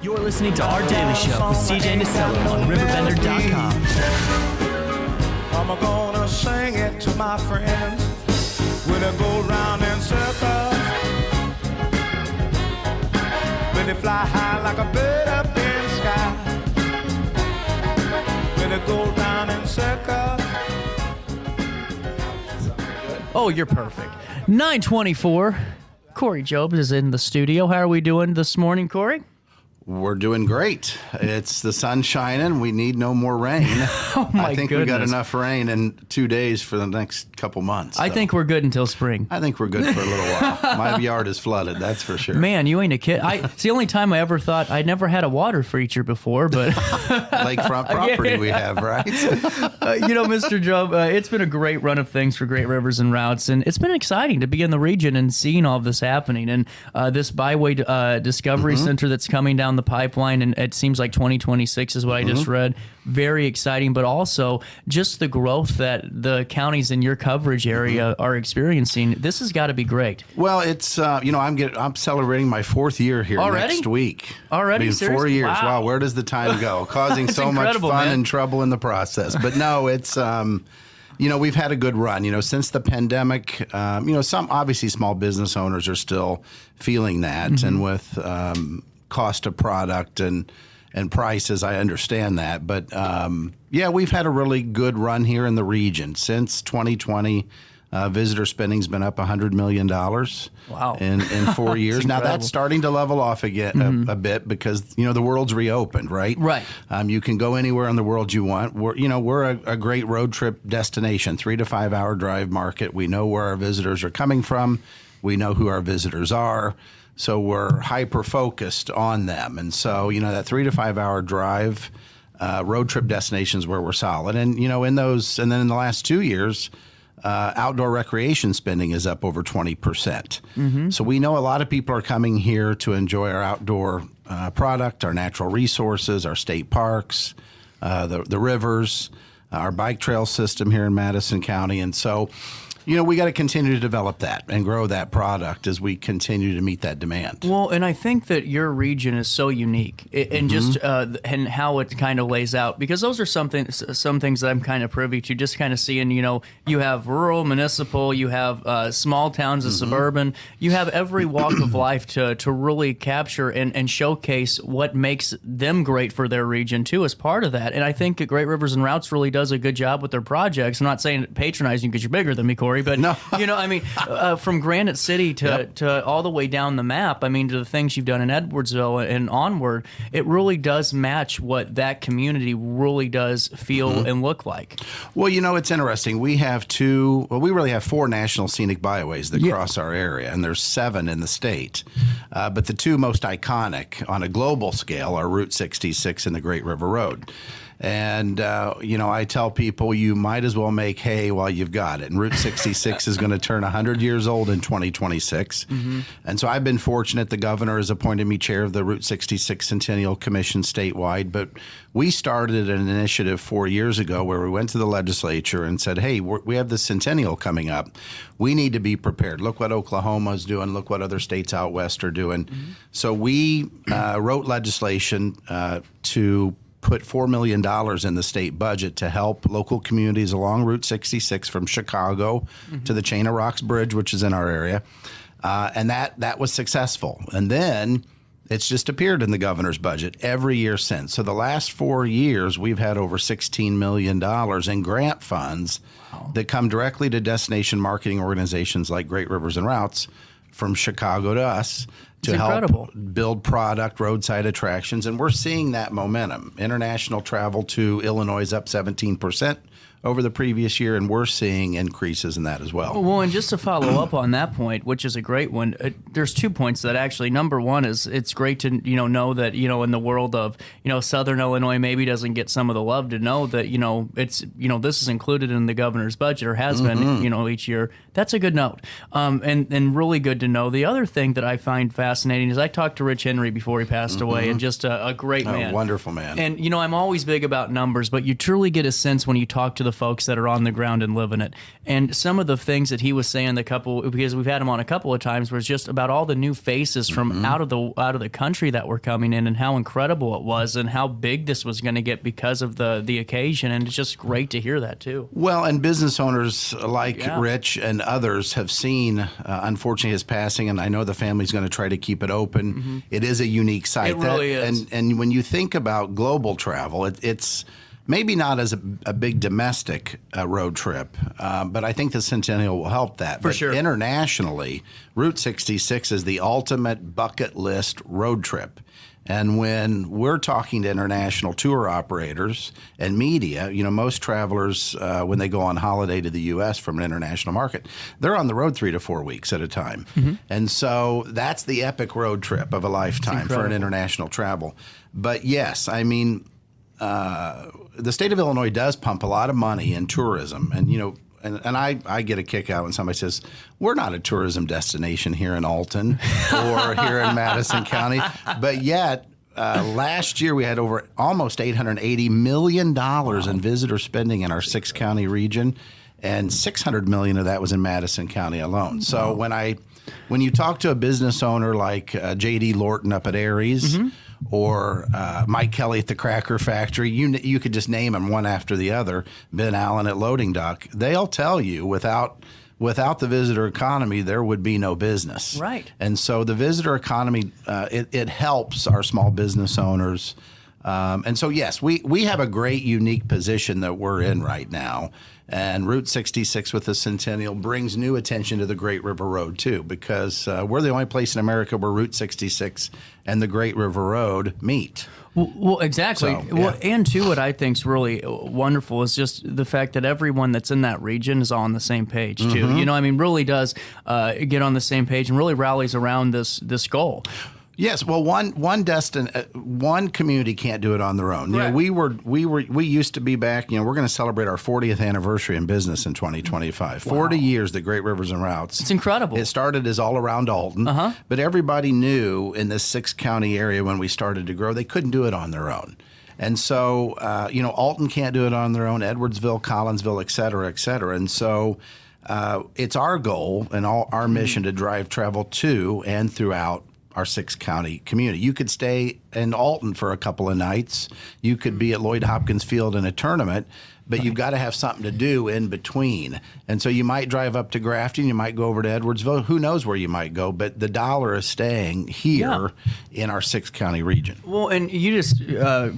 You're listening to Our Daily Show with CJ and DeCello on RiverBender.com. I'm gonna sing it to my friends when I go round in circles, when they fly high like a bird up in the sky, when they go round in circles. Oh, you're perfect. 9:24. Cory Jobe is in the studio. How are we doing this morning, Cory? We're doing great. It's the sun shining. We need no more rain. Oh my I think goodness. we got enough rain in 2 days for the next couple months. I think we're good until spring. I think we're good for a little while. My yard is flooded, that's for sure. Man, you ain't a kid. It's the only time I ever thought I'd never had a water feature before, but Lakefront property we have, right? Mr. Jobe, it's been a great run of things for Great Rivers and Routes, and it's been exciting to be in the region and seeing all of this happening. And this Byway Discovery Center that's coming down the pipeline, and it seems like 2026 is what I just read. Very exciting, but also just the growth that the counties in your coverage area are experiencing. This has got to be great. Well, it's I'm celebrating my 4th year here next week. Already? Seriously? 4 years. Wow, where does the time go? Causing so much fun and trouble in the process. But no, it's we've had a good run. Since the pandemic, some obviously small business owners are still feeling that, and with cost of product and prices, I understand that. But we've had a really good run here in the region. Since 2020, visitor spending's been up $100 million. Wow. in 4 years. Now that's starting to level off again a bit because the world's reopened, right? Right. You can go anywhere in the world you want. We're a great road trip destination, 3 to 5 hour drive market. We know where our visitors are coming from. We know who our visitors are. So we're hyper-focused on them. And so, that 3 to 5 hour drive road trip destinations where we're solid. And, in those, and then in the last 2 years, outdoor recreation spending is up over 20%. So we know a lot of people are coming here to enjoy our outdoor product, our natural resources, our state parks, the rivers, our bike trail system here in Madison County. And so, we got to continue to develop that and grow that product as we continue to meet that demand. Well, and I think that your region is so unique and just and how it kind of lays out, because those are some things that I'm kind of privy to, just kind of seeing, you have rural, municipal, you have small towns and suburban, you have every walk of life to really capture and showcase what makes them great for their region too as part of that. And I think Great Rivers and Routes really does a good job with their projects. I'm not saying patronizing because you're bigger than me, Cory, but no. From Granite City to all the way down the map, to the things you've done in Edwardsville and onward, it really does match what that community really does feel and look like. Well, it's interesting. We really have 4 national scenic byways that cross our area, and there's 7 in the state. But the 2 most iconic on a global scale are Route 66 and the Great River Road. And, I tell people you might as well make hay while you've got it. And Route 66 is going to turn 100 years old in 2026. And so I've been fortunate. The governor has appointed me chair of the Route 66 Centennial Commission statewide. But we started an initiative 4 years ago where we went to the legislature and said, hey, we have the centennial coming up. We need to be prepared. Look what Oklahoma's doing. Look what other states out west are doing. So we wrote legislation to put $4 million in the state budget to help local communities along Route 66 from Chicago to the Chain of Rocks Bridge, which is in our area. And that was successful. And then it's just appeared in the governor's budget every year since. So the last 4 years, we've had over $16 million in grant funds that come directly to destination marketing organizations like Great Rivers and Routes from Chicago to us to help build product, roadside attractions. And we're seeing that momentum. International travel to Illinois is up 17% over the previous year, and we're seeing increases in that as well. Well, and just to follow up on that point, which is a great one, there's 2 points that actually, number one is it's great to, know that, in the world of, Southern Illinois maybe doesn't get some of the love, to know that, it's, this is included in the governor's budget or has been, each year. That's a good note. And really good to know. The other thing that I find fascinating fascinating is I talked to Rich Henry before he passed away, and just a great man. Wonderful man. And, you know, I'm always big about numbers, but you truly get a sense when you talk to the folks that are on the ground and living it. And some of the things that he was saying, because we've had him on a couple of times, was just about all the new faces from out of the country that were coming in, and how incredible it was, and how big this was going to get because of the occasion. And it's just great to hear that too. Well, and business owners like Rich and others have seen, unfortunately, his passing, and I know the family's going to try to keep it open. It is a unique site. It really is. And when you think about global travel, it's maybe not as a big domestic road trip, but I think the Centennial will help that. For but sure. Internationally, Route 66 is the ultimate bucket list road trip. And when we're talking to international tour operators and media, you know, most travelers, when they go on holiday to the U.S. from an international market, they're on the road 3 to 4 weeks at a time. And so that's the epic road trip of a lifetime for an international travel. But yes, I mean, the state of Illinois does pump a lot of money in tourism. And, you know, and I get a kick out when somebody says, we're not a tourism destination here in Alton or here in Madison County. But yet, last year we had over almost $880 million in visitor spending in our 6-county region, and $600 million of that was in Madison County alone. So when you talk to a business owner like J.D. Lorton up at Aries, or Mike Kelly at the Cracker Factory, you could just name them one after the other, Ben Allen at Loading Dock, they'll tell you without the visitor economy, there would be no business. Right. And so the visitor economy, it helps our small business owners. And so, yes, we have a great, unique position that we're in right now. And Route 66 with the Centennial brings new attention to the Great River Road, too, because we're the only place in America where Route 66 and the Great River Road meet. Well, exactly. So, Well, and too, what I think is really wonderful is just the fact that everyone that's in that region is on the same page too. You know, I mean, really does get on the same page and really rallies around this goal. Yes, well, one community can't do it on their own. You know, we used to be back. You know, we're going to celebrate our 40th anniversary in business in 2025. 40 years, the Great Rivers and Routes. It's incredible. It started as all around Alton, but everybody knew in this 6-county area when we started to grow, they couldn't do it on their own. And so, you know, Alton can't do it on their own. Edwardsville, Collinsville, et cetera, et cetera. And so, it's our goal and our mission to drive travel to and throughout our 6-county community. You could stay in Alton for a couple of nights. You could be at Lloyd Hopkins Field in a tournament, but you've got to have something to do in between. And so you might drive up to Grafton, you might go over to Edwardsville. Who knows where you might go, but the dollar is staying here in our 6-county region. Well, and you just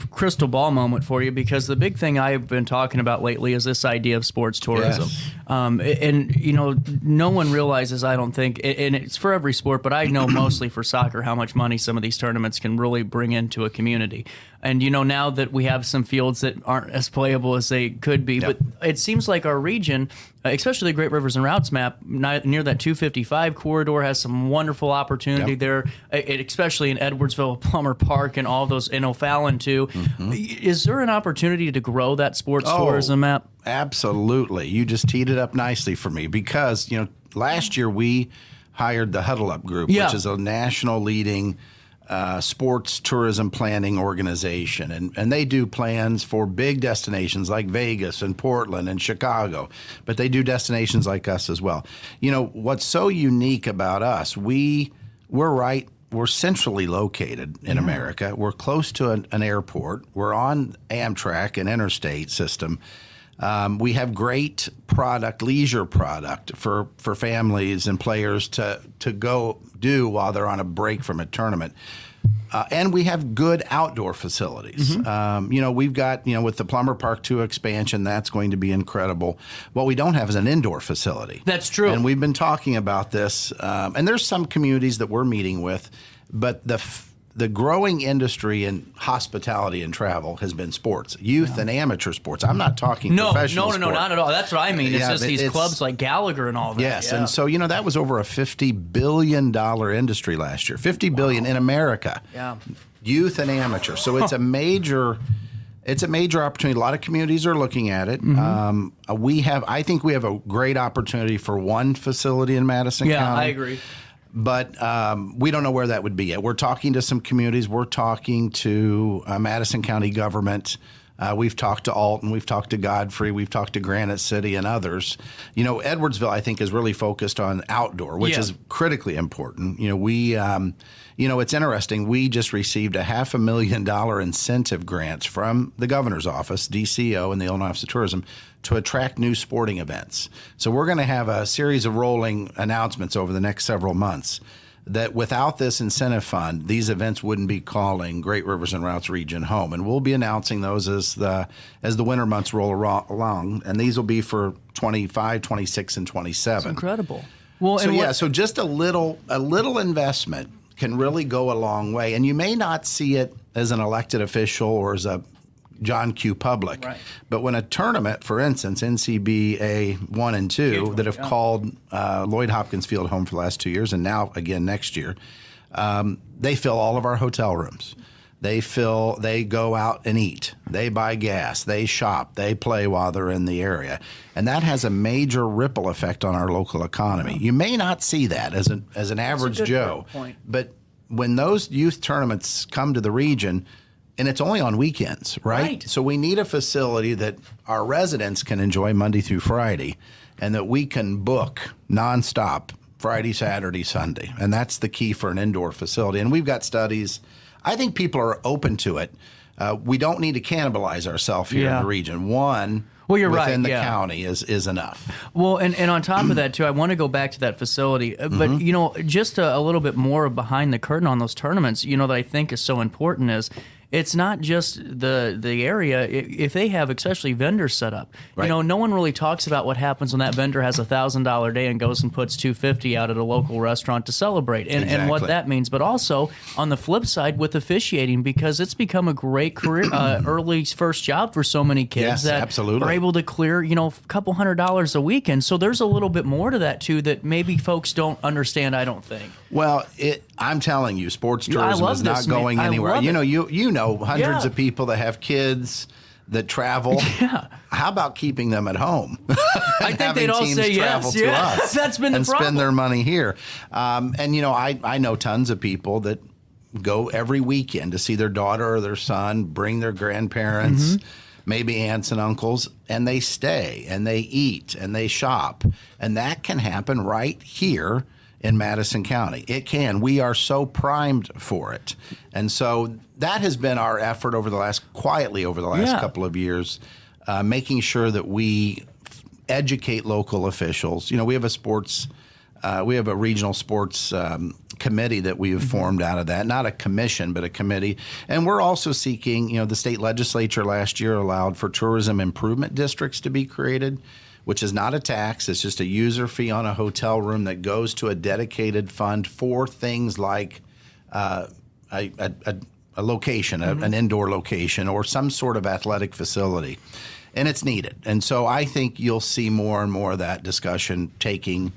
crystal ball moment for you, because the big thing I've been talking about lately is this idea of sports tourism. Yes. And, you know, no one realizes, I don't think, and it's for every sport, but I know mostly for soccer how much money some of these tournaments can really bring into a community. And, you know, now that we have some fields that aren't as playable as they could be, but it seems like our region, especially the Great Rivers and Routes map, near that 255 corridor, has some wonderful opportunity there, especially in Edwardsville, Plummer Park, and all those, in O'Fallon too. Is there an opportunity to grow that sports tourism map? Absolutely. You just teed it up nicely for me, because, you know, last year we hired the Huddle Up Group, which is a national leading sports tourism planning organization. And they do plans for big destinations like Vegas and Portland and Chicago, but they do destinations like us as well. You know, what's so unique about us, we're centrally located in America. We're close to an airport. We're on Amtrak, an interstate system. We have great product, leisure product for families and players to go do while they're on a break from a tournament. And we have good outdoor facilities. You know, we've got, you know, with the Plummer Park 2 expansion, that's going to be incredible. What we don't have is an indoor facility. That's true. And we've been talking about this. And there's some communities that we're meeting with, but the growing industry in hospitality and travel has been sports, youth and amateur sports. I'm not talking professional sport. No, not at all. That's what I mean. It's just these clubs like Gallagher and all that. Yes, and so, you know, that was over a $50 billion industry last year. $50 billion in America. Yeah. Youth and amateur. So it's a major opportunity. A lot of communities are looking at it. I think we have a great opportunity for one facility in Madison County. Yeah, I agree. But we don't know where that would be yet. We're talking to some communities. We're talking to Madison County government. We've talked to Alton. We've talked to Godfrey. We've talked to Granite City and others. Edwardsville, I think, is really focused on outdoor, which is critically important. It's interesting. We just received a $500,000 incentive grants from the governor's office, DCO, and the Illinois Office of Tourism to attract new sporting events. So we're going to have a series of rolling announcements over the next several months that without this incentive fund, these events wouldn't be calling Great Rivers and Routes region home. And we'll be announcing those as the winter months roll along. And these will be for 25, 26, and 27. That's incredible. Well, so just a little investment can really go a long way. And you may not see it as an elected official or as a John Q. Public. Right. But when a tournament, for instance, NCBA 1 and 2, that have called Lloyd Hopkins Field home for the last 2 years and now again next year, they fill all of our hotel rooms. They go out and eat. They buy gas. They shop. They play while they're in the area. And that has a major ripple effect on our local economy. You may not see that as an average Joe, but when those youth tournaments come to the region, and it's only on weekends, right? So we need a facility that our residents can enjoy Monday through Friday and that we can book nonstop Friday, Saturday, Sunday. And that's the key for an indoor facility. And we've got studies. I think people are open to it. We don't need to cannibalize ourselves here in the region. One, within the county is enough. Well, and on top of that, too, I want to go back to that facility. But, just a little bit more behind the curtain on those tournaments, that I think is so important is it's not just the area. If they have especially vendors set up, no one really talks about what happens when that vendor has $1,000 day and goes and puts $250 out at a local restaurant to celebrate, and what that means. But also on the flip side with officiating, because it's become a great career, early first job for so many kids that are able to clear a couple $100 a weekend. So there's a little bit more to that too that maybe folks don't understand. I don't think. Well, I'm telling you, sports tourism is not going anywhere. You know hundreds of people that have kids that travel. How about keeping them at home? I think they'd all say yes. To us that's been the problem. And spend their money here. I know tons of people that go every weekend to see their daughter or their son, bring their grandparents, maybe aunts and uncles, and they stay and they eat and they shop. And that can happen right here in Madison County. It can. We are so primed for it. And so that has been our effort over the last couple of years, making sure that we educate local officials. We have a regional sports committee that we have formed out of that. Not a commission, but a committee. And we're also seeking, the state legislature last year allowed for tourism improvement districts to be created, which is not a tax. It's just a user fee on a hotel room that goes to a dedicated fund for things like a location, an indoor location, or some sort of athletic facility. And it's needed. And so I think you'll see more and more of that discussion taking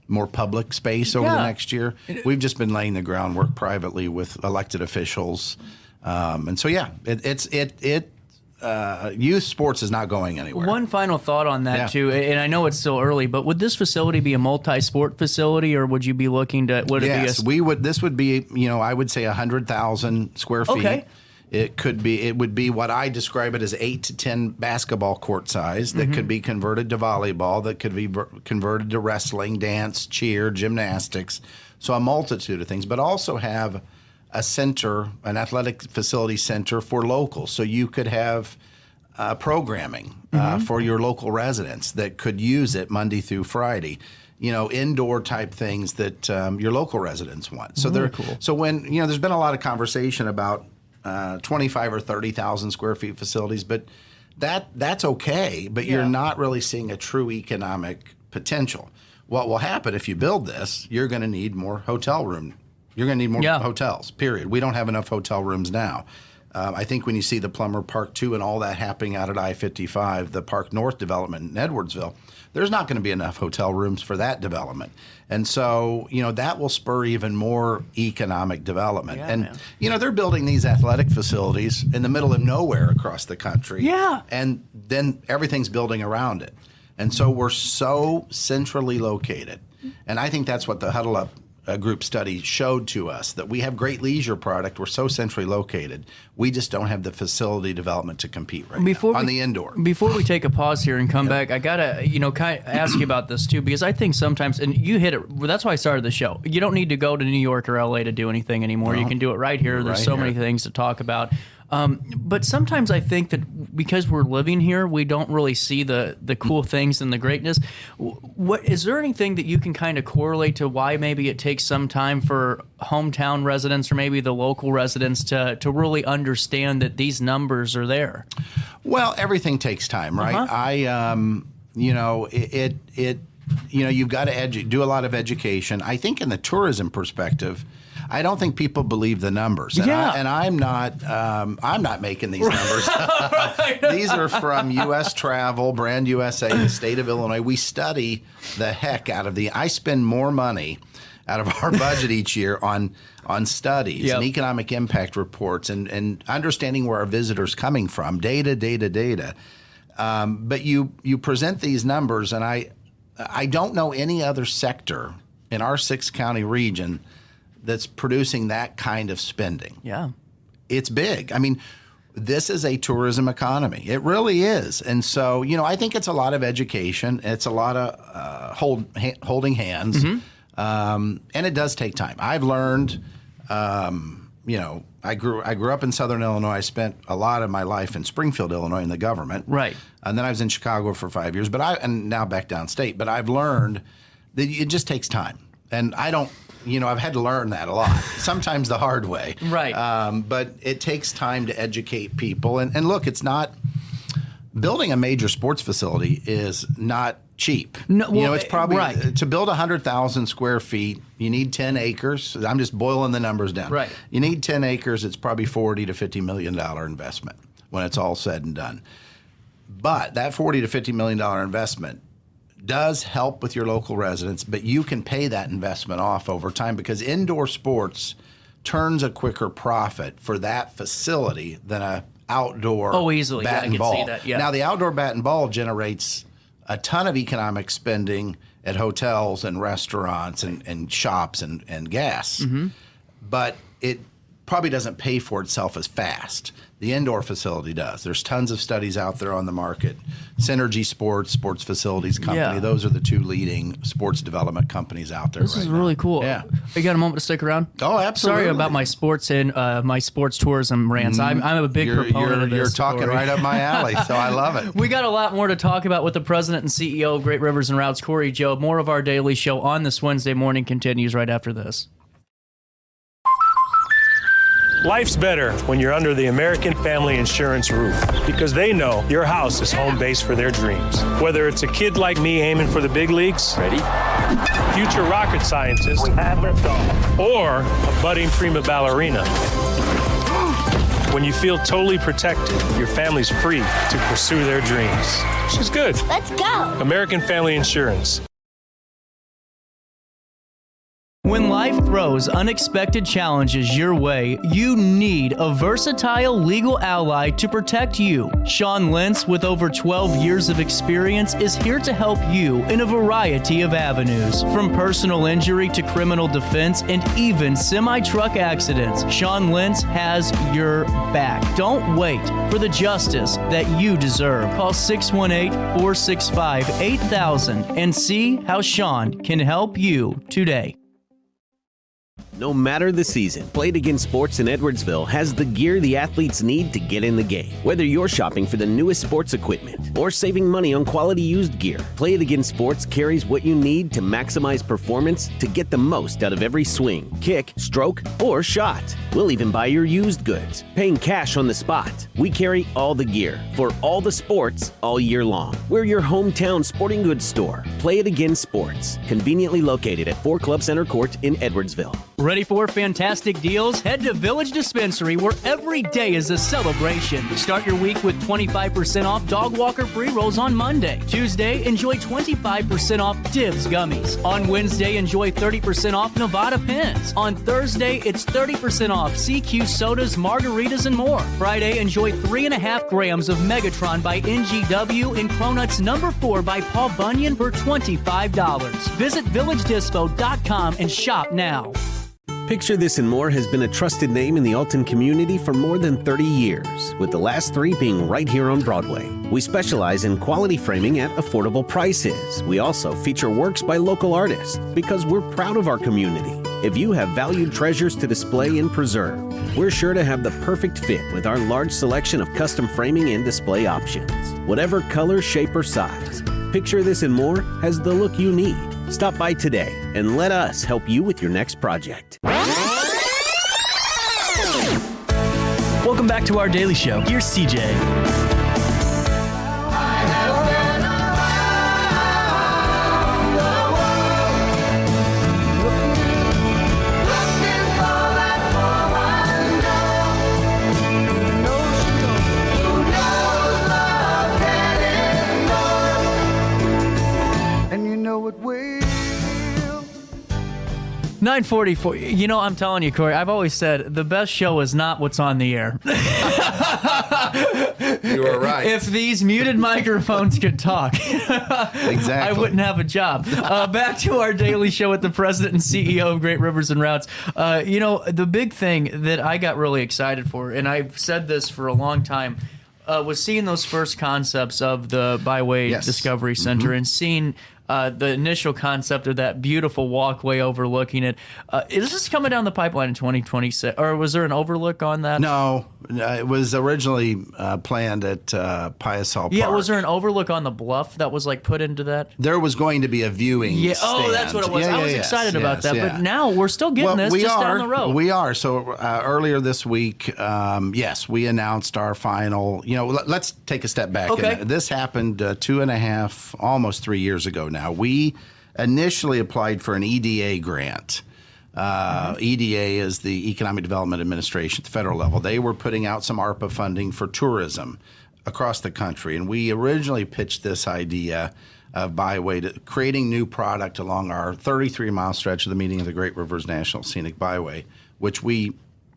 more public space over the next year. We've just been laying the groundwork privately with elected officials. And so, youth sports is not going anywhere. One final thought on that too, and I know it's still early, but would this facility be a multi-sport facility, or would you be looking to? We would. This would be, I would say 100,000 square feet. Okay. It would be what I describe it as 8 to 10 basketball court size that could be converted to volleyball, that could be converted to wrestling, dance, cheer, gymnastics. So a multitude of things, but also have a center, an athletic facility center for locals. So you could have programming for your local residents that could use it Monday through Friday. Indoor type things that your local residents want. So they're cool. So when there's been a lot of conversation about 25 or 30,000 square feet facilities, but that's okay. But you're not really seeing a true economic potential. What will happen if you build this? You're going to need more hotel room. You're going to need more hotels, period. We don't have enough hotel rooms now. I think when you see the Plummer Park 2 and all that happening out at I-55, the Park North development in Edwardsville, there's not going to be enough hotel rooms for that development. And so, that will spur even more economic development. They're building these athletic facilities in the middle of nowhere across the country. Yeah. And then everything's building around it. And so we're so centrally located. And I think that's what the Huddle Up group study showed to us that we have great leisure product. We're so centrally located. We just don't have the facility development to compete right now on the indoor. Before we take a pause here and come back, I gotta kind of ask you about this too, because I think sometimes, and you hit it. That's why I started the show. You don't need to go to New York or LA to do anything anymore. You can do it right here. There's so many things to talk about. But sometimes I think that because we're living here, we don't really see the cool things and the greatness. What is there anything that you can kind of correlate to why maybe it takes some time for hometown residents or maybe the local residents to really understand that these numbers are there? Well, everything takes time, right? You've got to do a lot of education. I think in the tourism perspective, I don't think people believe the numbers, and I'm not making these numbers. These are from U.S. Travel, Brand USA, the state of Illinois. We study the heck out of I spend more money out of our budget each year on studies and economic impact reports and understanding where our visitors coming from, data. But you present these numbers, and I don't know any other sector in our 6-county region that's producing that kind of spending. Yeah. It's big. I mean, this is a tourism economy. It really is. And so, I think it's a lot of education. It's a lot of holding hands. And it does take time. I've learned, I grew up in Southern Illinois. I spent a lot of my life in Springfield, Illinois in the government. Right. And then I was in Chicago for 5 years, and now back downstate. But I've learned that it just takes time. And I've had to learn that a lot, sometimes the hard way. Right. But it takes time to educate people. And look, it's not building a major sports facility is not cheap. No, it's probably to build 100,000 square feet, you need 10 acres. I'm just boiling the numbers down. Right. You need 10 acres. It's probably $40 to $50 million investment when it's all said and done. But that $40 to $50 million investment does help with your local residents, but you can pay that investment off over time because indoor sports turns a quicker profit for that facility than a outdoor easily. bat and I ball. can see that. Yeah. Now, the outdoor bat and ball generates a ton of economic spending at hotels and restaurants and shops and gas, but it probably doesn't pay for itself as fast. The indoor facility does. There's tons of studies out there on the market. Synergy Sports Facilities Company, those are the two leading sports development companies out there. This is really cool. Yeah. You got a moment to stick around? Oh, absolutely. Sorry about my sports and my sports tourism rants. I'm a big proponent of this. You're talking Cory. right up my alley, so I love it. We got a lot more to talk about with the president and CEO of Great Rivers and Routes, Cory Jobe. More of our daily show on this Wednesday morning continues right after this. Life's better when you're under the American Family Insurance roof because they know your house is home base for their dreams. Whether it's a kid like me aiming for the big leagues, ready, future rocket scientist, we have liftoff, or a budding prima ballerina. When you feel totally protected, your family's free to pursue their dreams. She's good. Let's go. American Family Insurance. When life throws unexpected challenges your way, you need a versatile legal ally to protect you. Sean Lentz, with over 12 years of experience, is here to help you in a variety of avenues. From personal injury to criminal defense and even semi-truck accidents, Sean Lentz has your back. Don't wait for the justice that you deserve. Call 618-465-8000 and see how Sean can help you today. No matter the season, Play It Again Sports in Edwardsville has the gear the athletes need to get in the game. Whether you're shopping for the newest sports equipment or saving money on quality used gear, Play It Again Sports carries what you need to maximize performance to get the most out of every swing, kick, stroke, or shot. We'll even buy your used goods, paying cash on the spot. We carry all the gear for all the sports all year long. We're your hometown sporting goods store. Play It Again Sports, conveniently located at 4 Club Center Court in Edwardsville. Ready for fantastic deals? Head to Village Dispensary, where every day is a celebration. Start your week with 25% off Dog Walker pre-rolls on Monday. Tuesday, enjoy 25% off Dibs gummies. On Wednesday, enjoy 30% off Nevada pins. On Thursday, it's 30% off CQ sodas, margaritas, and more. Friday, enjoy 3.5 grams of Megatron by NGW and Cronuts number 4 by Paul Bunyan for $25. Visit VillageDispo.com and shop now. Picture This and More has been a trusted name in the Alton community for more than 30 years, with the last 3 being right here on Broadway. We specialize in quality framing at affordable prices. We also feature works by local artists because we're proud of our community. If you have valued treasures to display and preserve, we're sure to have the perfect fit with our large selection of custom framing and display options. Whatever color, shape, or size, Picture This and More has the look you need. Stop by today and let us help you with your next project. Welcome back to our daily show. Here's CJ. And you know it will. 9:44. You know, I'm telling you, Cory, I've always said the best show is not what's on the air. You are right. If these muted microphones could talk, Exactly. I wouldn't have a job. Back to our daily show with the president and CEO of Great Rivers and Routes. You know, the big thing that I got really excited for, and I've said this for a long time, was seeing those first concepts of the Byway Yes. Discovery Center and seeing the initial concept of that beautiful walkway overlooking it. Is this coming down the pipeline in 2026, or was there an overlook on that? No, it was originally planned at Piasol Park. Yeah, was there an overlook on the bluff that was like put into that? There was going to be a viewing Yeah. stand. Oh, that's what it was. I was excited about that, but now we're still getting this we just are, down the road. We are. So earlier this week, yes, we announced our final. You know, let's take a step back. Okay. And this happened 2.5, almost 3 years ago now. We initially applied for an EDA grant. EDA is the Economic Development Administration at the federal level. They were putting out some ARPA funding for tourism across the country. And we originally pitched this idea of Byway to creating new product along our 33-mile stretch of the Meeting of the Great Rivers National Scenic Byway, which we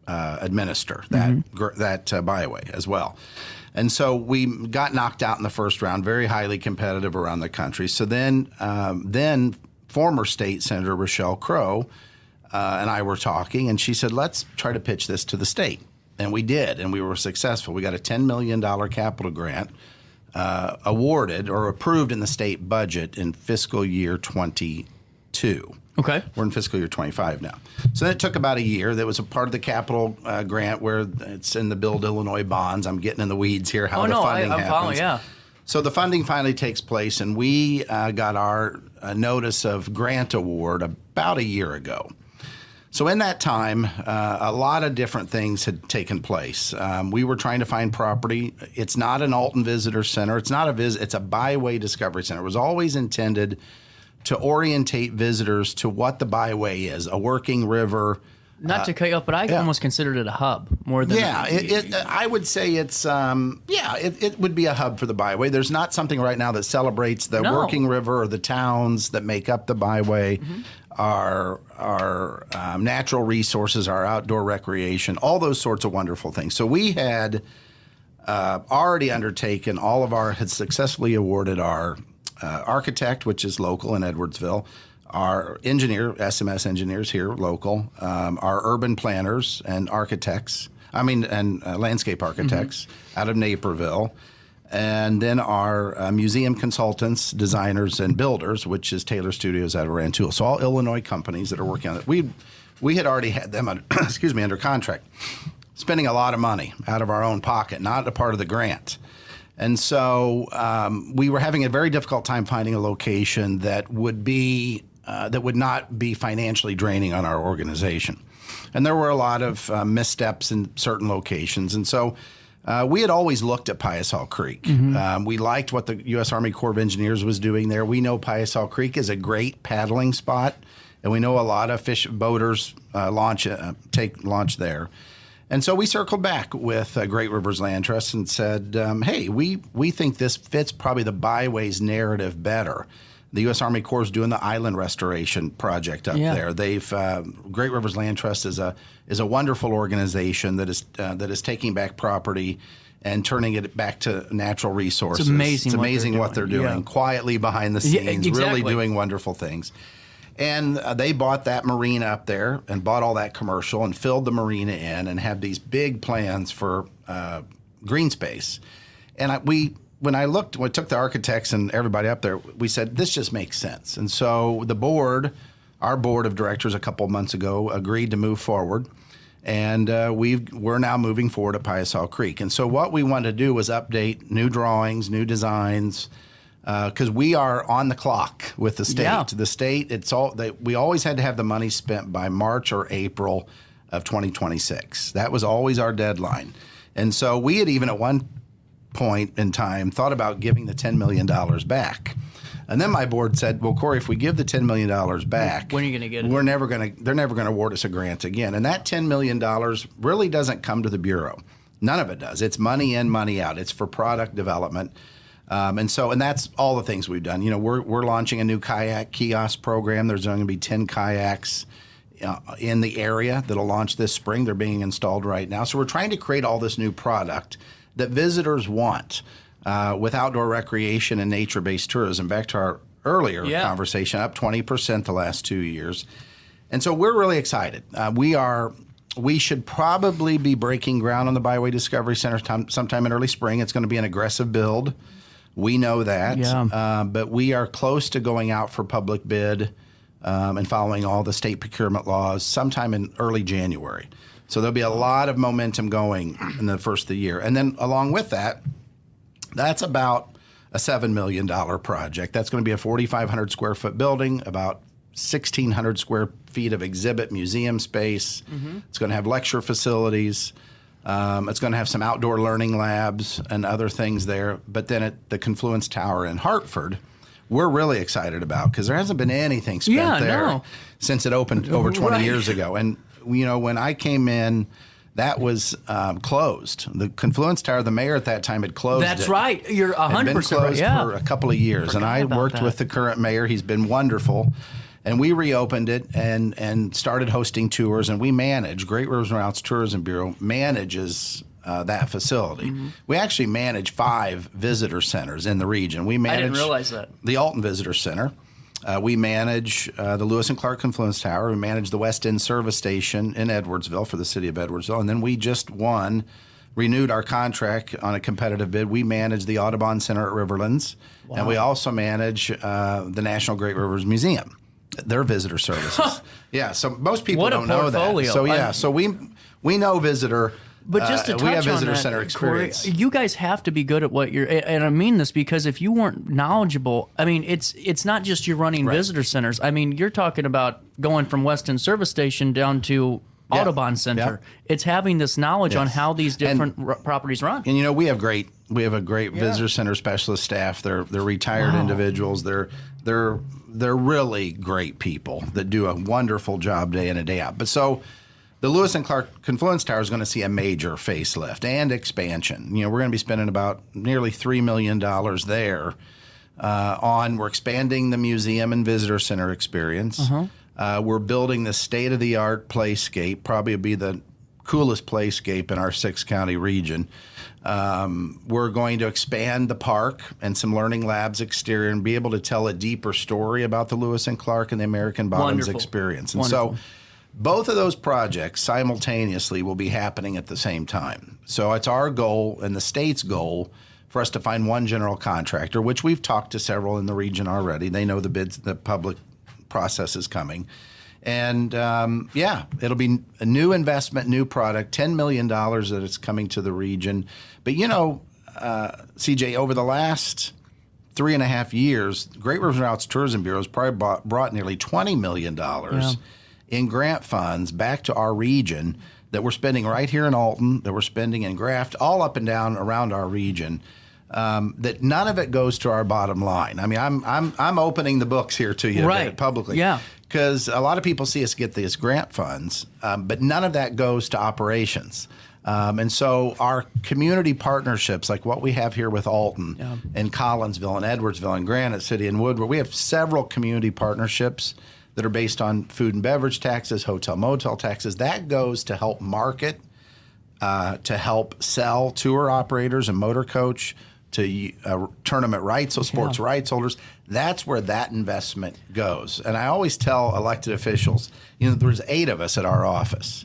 administer, that byway as well. And so we got knocked out in the first round, very highly competitive around the country. So then former State Senator Rochelle Crow and I were talking, and she said, let's try to pitch this to the state. And we did, and we were successful. We got a $10 million capital grant awarded or approved in the state budget in fiscal year 22. Okay. We're in fiscal year 25 now. So that took about a year. That was a part of the capital grant where it's in the Build Illinois bonds. I'm getting in the weeds here how the funding happens. I'm following, yeah. So the funding finally takes place, and we got our notice of grant award about a year ago. So in that time, a lot of different things had taken place. We were trying to find property. It's not an Alton Visitor Center. It's not it's a Byway Discovery Center. It was always intended to orientate visitors to what the Byway is, a working river. Not to cut you off, but I almost considered it a hub more than. Yeah, I would say it's it would be a hub for the Byway. There's not something right now that celebrates the working river or the towns that make up the Byway, our natural resources, our outdoor recreation, all those sorts of wonderful things. So we had already undertaken had successfully awarded our architect, which is local in Edwardsville, our engineer, SMS engineers here, local, our urban planners and architects, and landscape architects out of Naperville, and then our museum consultants, designers, and builders, which is Taylor Studios out of Rantoul. So all Illinois companies that are working on it. We had already had them under contract, spending a lot of money out of our own pocket, not a part of the grant. And so we were having a very difficult time finding a location that would not be financially draining on our organization. And there were a lot of missteps in certain locations. And so we had always looked at Piasol Creek. We liked what the U.S. Army Corps of Engineers was doing there. We know Piasol Creek is a great paddling spot. and we know a lot of fish boaters take launch there. And so we circled back with Great Rivers Land Trust and said, hey, we think this fits probably the byways narrative better. The U.S. Army Corps is doing the island restoration project up there. They've Great Rivers Land Trust is a wonderful organization that is taking back property and turning it back to natural resources. It's amazing what they're doing quietly behind the scenes, really doing wonderful things. And they bought that marina up there and bought all that commercial and filled the marina in and had these big plans for green space. And when I took the architects and everybody up there, we said, this just makes sense. And so our board of directors a couple of months ago agreed to move forward. And we're now moving forward at Piasaw Creek. And so what we wanted to do was update new drawings, new designs, because we are on the clock with the state. Yeah. The state, we always had to have the money spent by March or April of 2026. That was always our deadline. And so we had even at one point in time thought about giving the $10 million back. And then my board said, well, Cory, if we give the $10 million back, when are you going to get it? They're never going to award us a grant again. And that $10 million really doesn't come to the Bureau. None of it does. It's money in, money out. It's for product development. And that's all the things we've done. You know, we're launching a new kayak kiosk program. There's going to be 10 kayaks in the area that'll launch this spring. They're being installed right now. So we're trying to create all this new product that visitors want with outdoor recreation and nature-based tourism. Back to our earlier conversation, up 20% the last 2 years. And so we're really excited. We should probably be breaking ground on the Byway Discovery Center sometime in early spring. It's going to be an aggressive build. We know that. Yeah. But we are close to going out for public bid and following all the state procurement laws sometime in early January. So there'll be a lot of momentum going in the first of the year. And then along with that, that's about a $7 million project. That's going to be a 4,500 square foot building, about 1,600 square feet of exhibit museum space. Mm-hmm. It's going to have lecture facilities. It's going to have some outdoor learning labs and other things there. But then at the Confluence Tower in Hartford, we're really excited about because there hasn't been anything spent there since it opened over 20 years ago. And, you know, when I came in, that was closed. The Confluence Tower, the mayor at that time had closed That's it. right. You're 100% right. Been closed for a couple of years. And I worked that. with the current mayor. He's been wonderful. And we reopened it and started hosting tours. And we manage, Great Rivers Routes Tourism Bureau manages that facility. Mm-hmm. We actually manage 5 visitor centers in the region. We manage I didn't realize that. The Alton Visitor Center. We manage the Lewis and Clark Confluence Tower. We manage the West End Service Station in Edwardsville for the city of Edwardsville. And then we just renewed our contract on a competitive bid. We manage the Audubon Center at Riverlands. Wow. And we also manage the National Great Rivers Museum, their visitor services. Yeah, so most people don't know that. So so we know visitor. But just to touch we have on visitor that, center experience. Cory, you guys have to be good at what you're, and I mean this because if you weren't knowledgeable, I mean, it's not just you're running visitor centers. I mean, you're talking about going from West End Service Station down to Audubon Center. It's having this knowledge on how these different properties run. And you know, we have a great visitor center specialist staff. They're retired individuals. They're really great people that do a wonderful job day in and day out. But so the Lewis and Clark Confluence Tower is going to see a major facelift and expansion. You know, we're going to be spending about nearly $3 million there we're expanding the museum and visitor center experience. Uh-huh. We're building the state-of-the-art playscape, probably be the coolest playscape in our 6-county region. We're going to expand the park and some learning labs exterior and be able to tell a deeper story about the Lewis and Clark and the American Bottoms experience. And so both of those projects simultaneously will be happening at the same time. So it's our goal and the state's goal for us to find one general contractor, which we've talked to several in the region already. They know the public process is coming. And it'll be a new investment, new product, $10 million that it's coming to the region. But you know, CJ, over the last 3.5 years, Great Rivers Routes Tourism Bureau has probably brought nearly $20 million in grant funds back to our region that we're spending right here in Alton, that we're spending in Graft, all up and down around our region that none of it goes to our bottom line. I mean, I'm opening the books here to you Right. publicly. Yeah. Because a lot of people see us get these grant funds, but none of that goes to operations. And so our community partnerships, like what we have here with Alton and Collinsville and Edwardsville and Granite City and Woodward, we have several community partnerships that are based on food and beverage taxes, hotel motel taxes. That goes to help market, to help sell tour operators and motor coach, to tournament rights, so sports rights holders. That's where that investment goes. And I always tell elected officials, there's 8 of us at our office.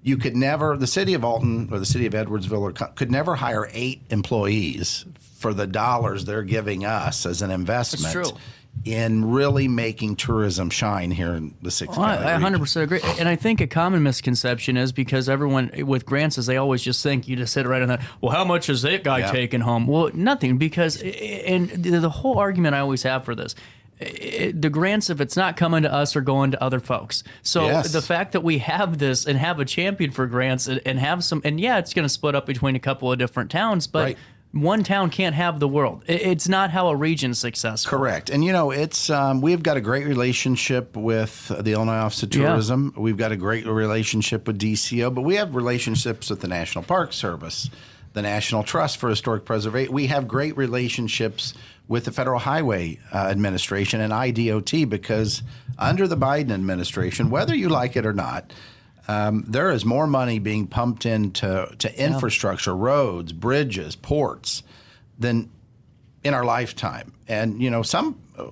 You could never, the city of Alton or the city of Edwardsville could never hire 8 employees for the dollars they're giving us as an investment. That's true. In really making tourism shine here in the 6th County I region. 100% agree. And I think a common misconception is because everyone with grants is they always just think you just sit right on that, well, how much is that guy taking home? Well, nothing, because, and the whole argument I always have for this, the grants, if it's not coming to us, are going to other folks. So the fact that we have this and have a champion for grants and have some, and it's going to split up between a couple of different towns, but one town can't have the world. It's not how a region's successful. Correct. And, it's we've got a great relationship with the Illinois Office of Tourism. We've got a great relationship with DCO, but we have relationships with the National Park Service, the National Trust for Historic Preservation. We have great relationships with the Federal Highway Administration and IDOT, because under the Biden administration, whether you like it or not, there is more money being pumped into infrastructure, roads, bridges, ports, than in our lifetime. And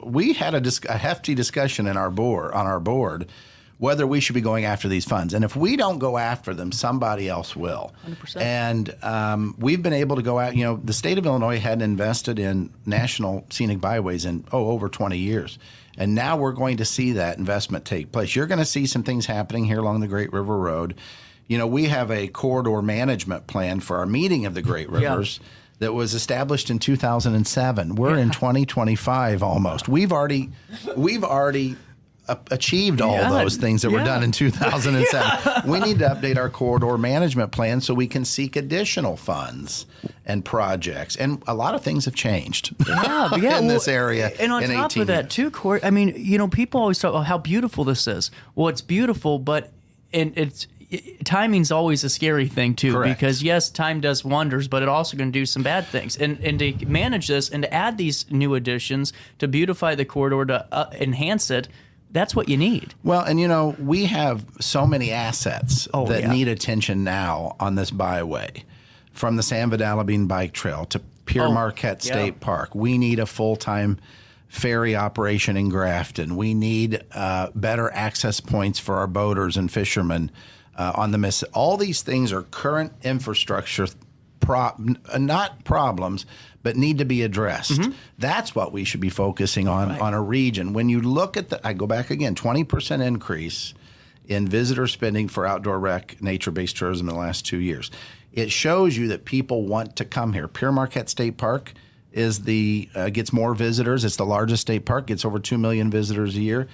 we had a hefty discussion on our board whether we should be going after these funds. And if we don't go after them, somebody else will. 100%. And we've been able to go out. The state of Illinois hadn't invested in national scenic byways in over 20 years. And now we're going to see that investment take place. You're going to see some things happening here along the Great River Road. We have a corridor management plan for our meeting of the Great Rivers that was established in 2007. We're in 2025 almost. We've already achieved all those things that were done in 2007. We need to update our corridor management plan so we can seek additional funds and projects. And a lot of things have changed in this area. And on top of that, too, Cory, I mean, people always talk about how beautiful this is. Well, it's beautiful, but timing's always a scary thing, too. Correct. Because, yes, time does wonders, but it also can do some bad things. And to manage this and to add these new additions to beautify the corridor, to enhance it, that's what you need. Well, and we have so many assets that need attention now on this byway, from the San Vidalabine Bike Trail to Pierre Marquette State Park. We need a full-time ferry operation in Grafton. We need better access points for our boaters and fishermen on the Mississippi. All these things are current infrastructure not problems, but need to be addressed. That's what we should be focusing on a region. When you look at I go back again, 20% increase in visitor spending for outdoor rec, nature-based tourism in the last 2 years. It shows you that people want to come here. Pierre Marquette State Park is gets more visitors. It's the largest state park, gets over 2 million visitors a year,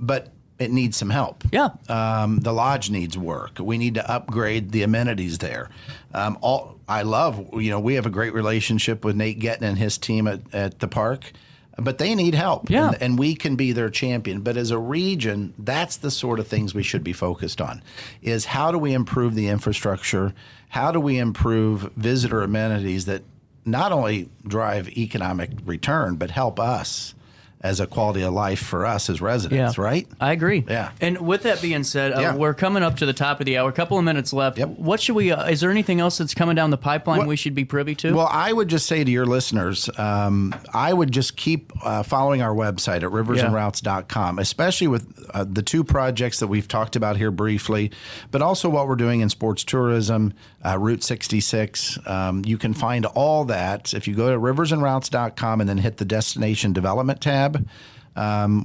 but it needs some help. The lodge needs work. We need to upgrade the amenities there. I love, we have a great relationship with Nate Gettin and his team at the park, but they need help. And we can be their champion. But as a region, that's the sort of things we should be focused on, is how do we improve the infrastructure? How do we improve visitor amenities that not only drive economic return, but help us as a quality of life for us as residents, right? I agree. Yeah. And with that being said, we're coming up to the top of the hour. A couple of minutes left. What should we? Is there anything else that's coming down the pipeline we should be privy to? Well, I would just say to your listeners, I would just keep following our website at RiverBender.com, especially with the 2 projects that we've talked about here briefly, but also what we're doing in sports tourism, Route 66. You can find all that if you go to RiversandRoutes.com and then hit the Destination Development tab.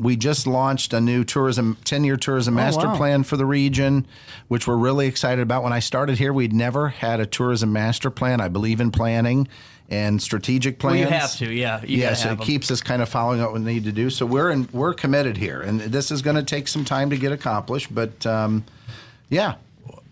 We just launched a new 10-year tourism master plan for the region, which we're really excited about. When I started here, we'd never had a tourism master plan. I believe in planning and strategic plans. Well, you have to, Yes, it keeps us kind of following what we need to do. So we're committed here, and this is going to take some time to get accomplished. But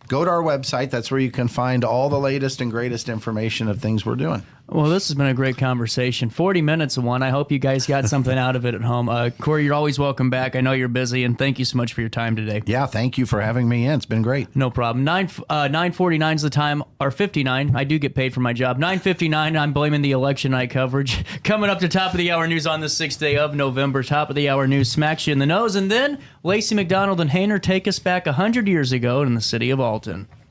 go to our website. That's where you can find all the latest and greatest information of things we're doing. Well, this has been a great conversation. 40 minutes of one. I hope you guys got something out of it at home. Cory, you're always welcome back. I know you're busy, and thank you so much for your time today. Yeah, thank you for having me in. It's been great. No problem. 9:49 is the time, or 59. I do get paid for my job. 9:59. I'm blaming the election night coverage. Coming up to top of the hour news on the 6th day of November. Top of the hour news smacks you in the nose, and then Lacey McDonald and Hayner take us back 100 years ago in the city of Alton.